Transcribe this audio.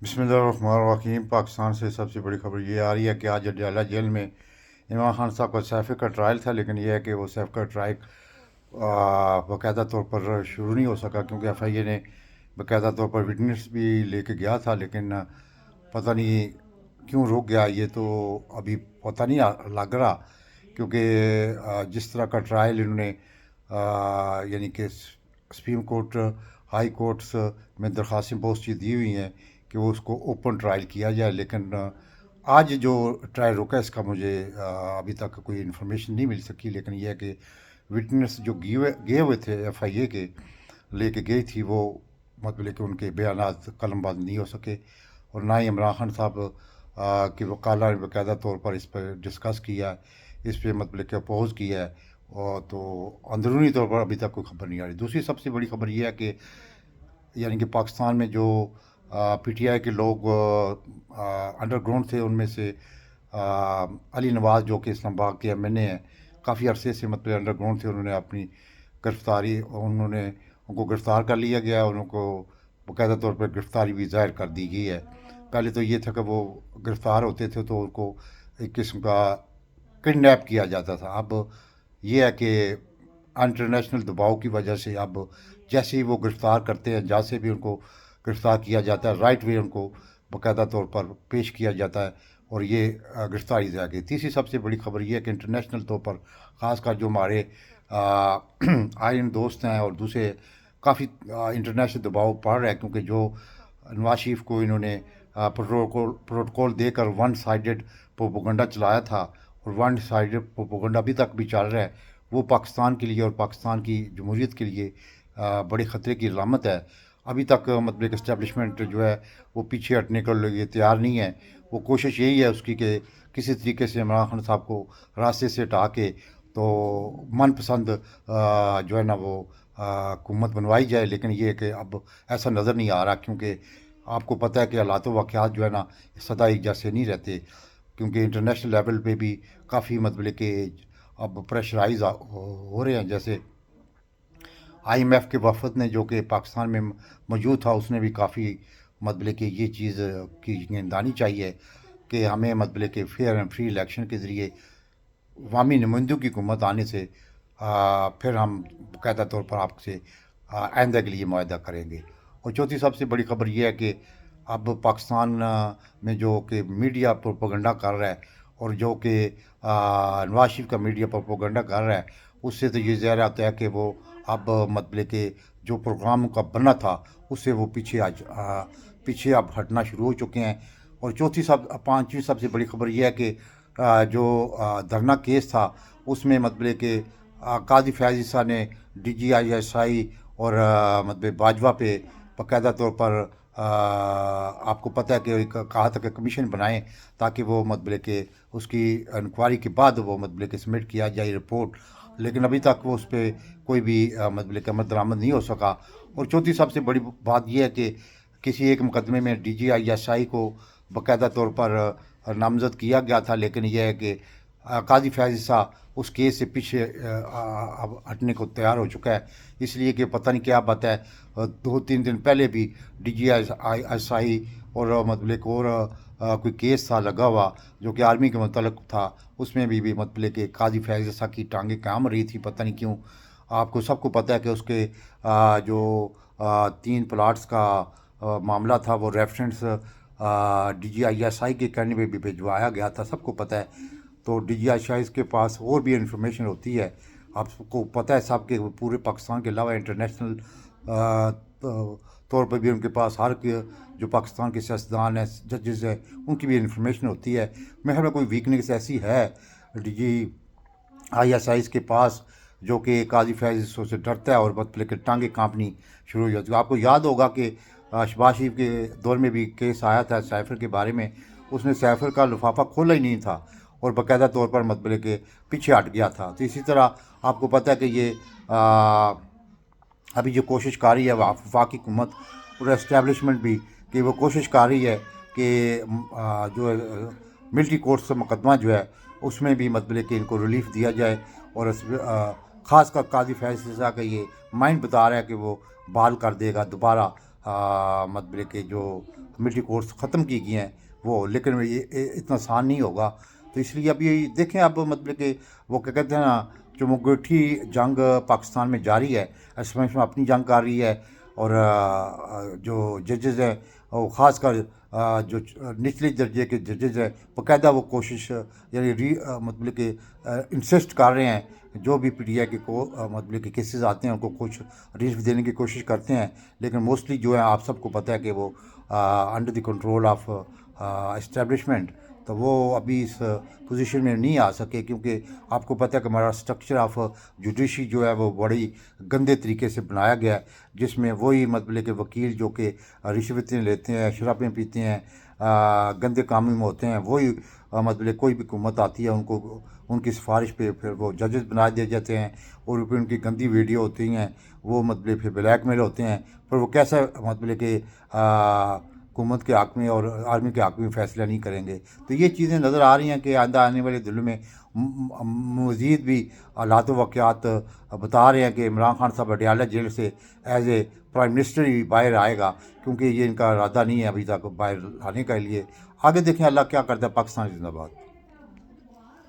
बिस्मिल्लाहिर्रहमानिर्रहीम। पाकिस्तान से सबसे बड़ी खबर ये आ रही है कि आज अडयाला जेल में इमरान खान साहब का सैफ़ का ट्रायल था, लेकिन यह है कि वो सैफ़ का ट्रायल बाकायदा तौर पर शुरू नहीं हो सका, क्योंकि FIA ने बाकायदा तौर पर विटनेस भी लेके गया था, लेकिन पता नहीं क्यों रुक गया। ये तो अभी पता नहीं लग रहा, क्योंकि जिस तरह का ट्रायल इन्होंने यानी कि सुप्रीम कोर्ट, हाई कोर्ट्स में दरख्वास्तें बहुत सी दी हुई हैं कि वो उसको ओपन ट्रायल किया जाए, लेकिन आज जो ट्रायल रुका है इसका मुझे अभी तक कोई इन्फॉर्मेशन नहीं मिल सकी। लेकिन यह है कि विटनेस जो गए हुए थे FIA के लेके गई थी, वो मतलब कि उनके बयानात कलमबंद नहीं हो सके, और ना ही इमरान खान साहब की वकाला ने बाकायदा तौर पर इस पर डिस्कस किया है, इस पर मतलब कि अपोज किया है। और तो अंदरूनी तौर पर अभी तक कोई खबर नहीं आ रही। दूसरी सबसे बड़ी खबर यह है कि यानी कि पाकिस्तान में जो PTI के लोग अंडरग्राउंड थे, उनमें से अली नवाज़ जो कि इस्लामाबाद के MNA हैं, काफ़ी अरसे से मतलब अंडरग्राउंड थे, उन्होंने अपनी उनको गिरफ़्तार कर लिया गया, उनको बाकायदा तौर पर गिरफ़्तारी भी ज़ाहिर कर दी गई है। पहले तो ये था कि वो गिरफ़्तार होते थे तो उनको एक किस्म का किडनैप किया जाता था। अब ये है कि इंटरनेशनल दबाव की वजह से अब जैसे ही वो गिरफ़्तार करते हैं, जहाँ से भी उनको गिरफ़्तार किया जाता है, राइट वे उनको बाकायदा तौर पर पेश किया जाता है, और ये गिरफ़्तारी दी गई। तीसरी सबसे बड़ी खबर ये है कि इंटरनेशनल तौर पर ख़ासकर जो हमारे आयरन दोस्त हैं और दूसरे काफ़ी इंटरनेशनल दबाव पड़ रहा है, क्योंकि जो नवाज शरीफ को इन्होंने प्रोटोकॉल देकर वन साइडेड प्रोपोगंडा चलाया था, और वन साइडेड प्रोपोगंडा अभी तक भी चल रहा है, वो पाकिस्तान के लिए और पाकिस्तान की जमहूरियत के लिए बड़े ख़तरे की अलामत है। अभी तक मतलब इस्टेब्लिशमेंट जो है वो पीछे हटने के लिए तैयार नहीं है। वो कोशिश यही है उसकी कि किसी तरीके से इमरान खान साहब को रास्ते से हटा के तो मनपसंद जो है ना वो हुकूमत बनवाई जाए, लेकिन ये है कि अब ऐसा नज़र नहीं आ रहा, क्योंकि आपको पता है कि हालात वाक़यात जो है ना सदा एक जैसे नहीं रहते, क्योंकि इंटरनेशनल लेवल पे भी काफ़ी मतलब कि अब प्रेशराइज हो रहे हैं। जैसे IMF के वफद ने जो कि पाकिस्तान में मौजूद था, उसने भी काफ़ी मतलब कि ये चीज़ की निगरानी चाहिए कि हमें मतलब कि फेयर एंड फ्री इलेक्शन के ज़रिए अवामी नुमाइंदों की हुकूमत आने से फिर हम बाकायदा तौर पर आपसे आइंदा के लिए मुआहदा करेंगे। और चौथी सबसे बड़ी खबर यह है कि अब पाकिस्तान में जो कि मीडिया प्रोपेगेंडा कर रहा है, और जो कि नवाज शरीफ का मीडिया प्रोपेगेंडा कर रहा है, उससे तो ये ज़ाहिर आता है कि वो अब मतलब कि जो प्रोग्राम का बनना था उससे वो पीछे अब हटना शुरू हो चुके हैं। और पांचवी सबसे बड़ी खबर यह है कि जो धरना केस था उसमें मतलब कि काजी फैज़ ईसा ने DGI SI और मतलब बाजवा पे बाकायदा तौर पर आपको पता है कि कहा था कि कमीशन बनाएं, ताकि वो मतलब कि उसकी इंक्वायरी के बाद वो मतलब कि सबमिट किया जाए रिपोर्ट, लेकिन अभी तक वो उस पर कोई भी मतलब कि अमल दरामद नहीं हो सका। और चौथी सबसे बड़ी बात यह है कि किसी एक मुकदमे में DGI SI को बाकायदा तौर पर नामजद किया गया था, लेकिन यह है कि काजी फैज़ ईसा उस केस से पीछे अब हटने को तैयार हो चुका है, इसलिए कि पता नहीं क्या बात है। 2-3 दिन पहले भी DGI SI और मतलब एक और कोई केस था लगा हुआ जो कि आर्मी के मुतल्लिक़ था, उसमें भी मतलब कि काजी फैज़ ईसा की टांगें काम रही थी, पता नहीं क्यों। आपको सबको पता है कि उसके जो 3 प्लाट्स का मामला था, वो रेफरेंस DGI SI के कहने पे भी भिजवाया गया था, सबको पता है। तो DGI के पास और भी इंफॉर्मेशन होती है, आपको पता है सब, के पूरे पाकिस्तान के अलावा इंटरनेशनल तौर पर भी उनके पास हर जो पाकिस्तान के सियासतदान हैं, जजेस हैं, उनकी भी इंफॉर्मेशन होती है। मेरे में कोई वीकनेस ऐसी है DGI के पास जो कि काजी फैज़ से डरता है और मतलब कि टांगे कांपनी शुरू हो जाती है। आपको याद होगा कि शहबाज शरीफ के दौर में भी केस आया था साइफर के बारे में, उसने साइफर का लिफाफा खोला ही नहीं था और बाकायदा तौर पर मतलब कि पीछे हट गया था। तो इसी तरह आपको पता है कि ये अभी जो कोशिश कर रही है वफाकी हुकूमत और इस्टेब्लिशमेंट भी, कि वो कोशिश कर रही है कि जो मिलिट्री कोर्ट से मुकदमा जो है उसमें भी मतलब कि इनको रिलीफ दिया जाए, और ख़ास कर काजी फैज़ ईसा का ये माइंड बता रहा है कि वो बहाल कर देगा दोबारा मतलब कि जो मिलिट्री कोर्स ख़त्म की गई हैं वो, लेकिन ये इतना आसान नहीं होगा। तो इसलिए अब ये देखें, अब मतलब कि वो क्या कहते हैं ना, जो मुंगेठी जंग पाकिस्तान में जारी है, असमश में अपनी जंग कर रही है, और जो जजेज़ हैं वो ख़ासकर जो निचले दर्जे के जजेज़ हैं, बाकायदा वो कोशिश यानी मतलब कि इंसिस्ट कर रहे हैं, जो भी PTI के मतलब कि केसेस आते हैं उनको कुछ रिलीफ देने की कोशिश करते हैं, लेकिन मोस्टली जो है आप सबको पता है कि वो under the control of establishment. तो वो अभी इस पोजीशन में नहीं आ सके, क्योंकि आपको पता है कि हमारा स्ट्रक्चर ऑफ जुडिशरी जो है वो बड़ी गंदे तरीके से बनाया गया है, जिसमें वही मतलब कि वकील जो कि रिश्वतें लेते हैं, शराबें पीते हैं, गंदे कामों में होते हैं, वही मतलब कोई भी हुकूमत आती है उनको उनकी सिफारिश पे फिर वो जजेस बना दिए जाते हैं, और फिर उनकी गंदी वीडियो होती हैं, वो मतलब फिर ब्लैकमेल होते हैं, पर वो कैसा मतलब कि हुकूमत के हक़ में और आर्मी के हक़ में फ़ैसला नहीं करेंगे। तो ये चीज़ें नज़र आ रही हैं कि आइंदा आने वाले दिनों में मज़ीद भी हालात व वाक़यात बता रहे हैं कि इमरान खान साहब अडयाला जेल से एज़ ए प्राइम मिनिस्टर ही बाहर आएगा, क्योंकि ये इनका इरादा नहीं है अभी तक बाहर आने के लिए। आगे देखें अल्लाह क्या करता है। पाकिस्तान जिंदाबाद।